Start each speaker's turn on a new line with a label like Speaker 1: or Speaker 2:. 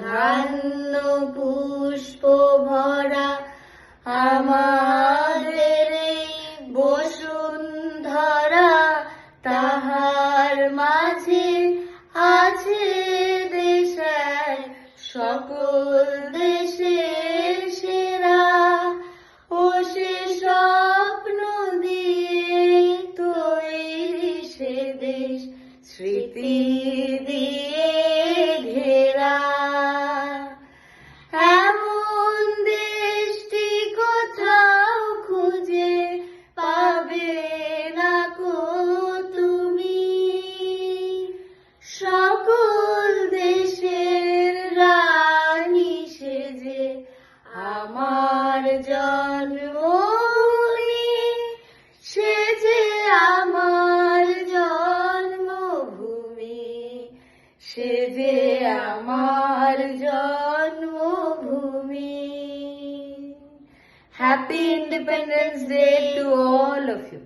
Speaker 1: ধান্য পুষ্প ভরা আমাদের এই বসুন্ধরা, তাহার মাঝে আছে দেশের সকল দেশের সেরা। ও সে স্বপ্ন দিয়ে তৈরি সে দেশ, স্মৃতি দিয়ে ঘেরা। এমন দেশটি কোথাও খুঁজে পাবে না কো তুমি, সকল দেশের রানী সেজে আমার জন্মভূমি, সেজে আমার জন্মভূমি, সেজে আমার জন্মভূমি। Happy Independence Day to all of you.